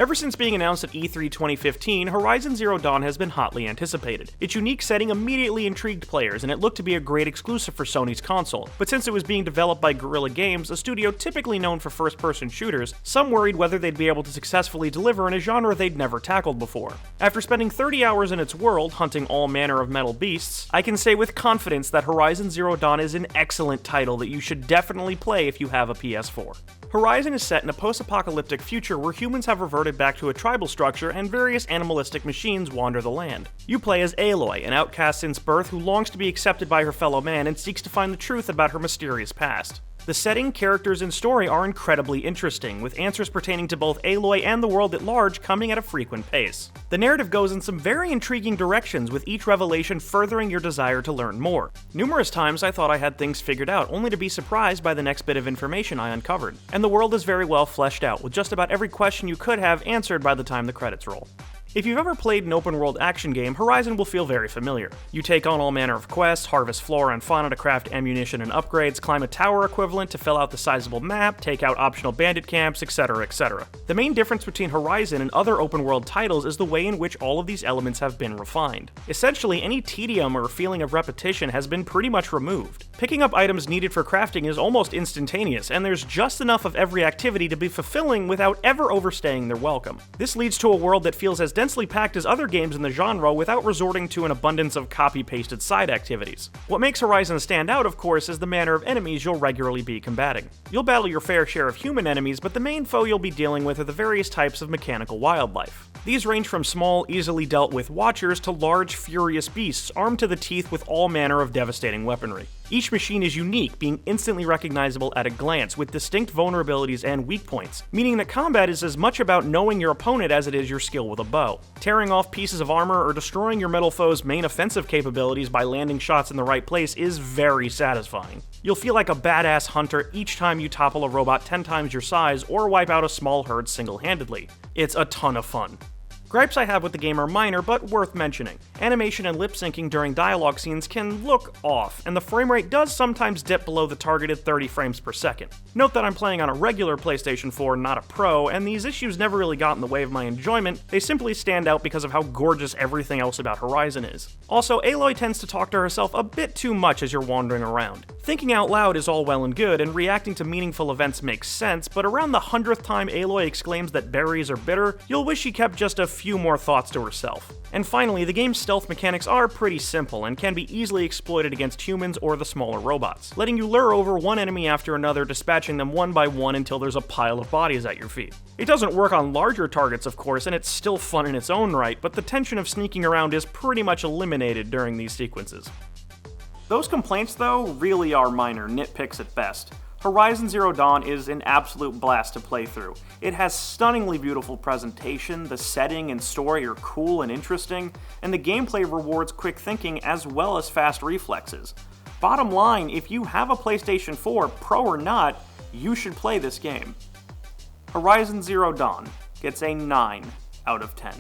Ever since being announced at E3 2015, Horizon Zero Dawn has been hotly anticipated. Its unique setting immediately intrigued players, and it looked to be a great exclusive for Sony's console. But since it was being developed by Guerrilla Games, a studio typically known for first-person shooters, some worried whether they'd be able to successfully deliver in a genre they'd never tackled before. After spending 30 hours in its world, hunting all manner of metal beasts, I can say with confidence that Horizon Zero Dawn is an excellent title that you should definitely play if you have a PS4. Horizon is set in a post-apocalyptic future where humans have reverted back to a tribal structure and various animalistic machines wander the land. You play as Aloy, an outcast since birth who longs to be accepted by her fellow man and seeks to find the truth about her mysterious past. The setting, characters, and story are incredibly interesting, with answers pertaining to both Aloy and the world at large coming at a frequent pace. The narrative goes in some very intriguing directions, with each revelation furthering your desire to learn more. Numerous times I thought I had things figured out, only to be surprised by the next bit of information I uncovered. And the world is very well fleshed out, with just about every question you could have answered by the time the credits roll. If you've ever played an open-world action game, Horizon will feel very familiar. You take on all manner of quests, harvest flora and fauna to craft ammunition and upgrades, climb a tower equivalent to fill out the sizable map, take out optional bandit camps, etc., etc. The main difference between Horizon and other open-world titles is the way in which all of these elements have been refined. Essentially, any tedium or feeling of repetition has been pretty much removed. Picking up items needed for crafting is almost instantaneous, and there's just enough of every activity to be fulfilling without ever overstaying their welcome. This leads to a world that feels as densely packed as other games in the genre without resorting to an abundance of copy-pasted side activities. What makes Horizon stand out, of course, is the manner of enemies you'll regularly be combating. You'll battle your fair share of human enemies, but the main foe you'll be dealing with are the various types of mechanical wildlife. These range from small, easily dealt with watchers to large, furious beasts armed to the teeth with all manner of devastating weaponry. Each machine is unique, being instantly recognizable at a glance, with distinct vulnerabilities and weak points, meaning that combat is as much about knowing your opponent as it is your skill with a bow. Tearing off pieces of armor or destroying your metal foe's main offensive capabilities by landing shots in the right place is very satisfying. You'll feel like a badass hunter each time you topple a robot 10 times your size or wipe out a small herd single-handedly. It's a ton of fun. Gripes I have with the game are minor, but worth mentioning. Animation and lip syncing during dialogue scenes can look off, and the frame rate does sometimes dip below the targeted 30 frames per second. Note that I'm playing on a regular PlayStation 4, not a Pro, and these issues never really got in the way of my enjoyment. They simply stand out because of how gorgeous everything else about Horizon is. Also, Aloy tends to talk to herself a bit too much as you're wandering around. Thinking out loud is all well and good, and reacting to meaningful events makes sense, but around the 100th time Aloy exclaims that berries are bitter, you'll wish she kept just a few more thoughts to herself. And finally, the game's stealth mechanics are pretty simple and can be easily exploited against humans or the smaller robots, letting you lure over one enemy after another, dispatching them one by one until there's a pile of bodies at your feet. It doesn't work on larger targets, of course, and it's still fun in its own right, but the tension of sneaking around is pretty much eliminated during these sequences. Those complaints, though, really are minor, nitpicks at best. Horizon Zero Dawn is an absolute blast to play through. It has stunningly beautiful presentation, the setting and story are cool and interesting, and the gameplay rewards quick thinking as well as fast reflexes. Bottom line, if you have a PlayStation 4, Pro or not, you should play this game. Horizon Zero Dawn gets a 9 out of 10.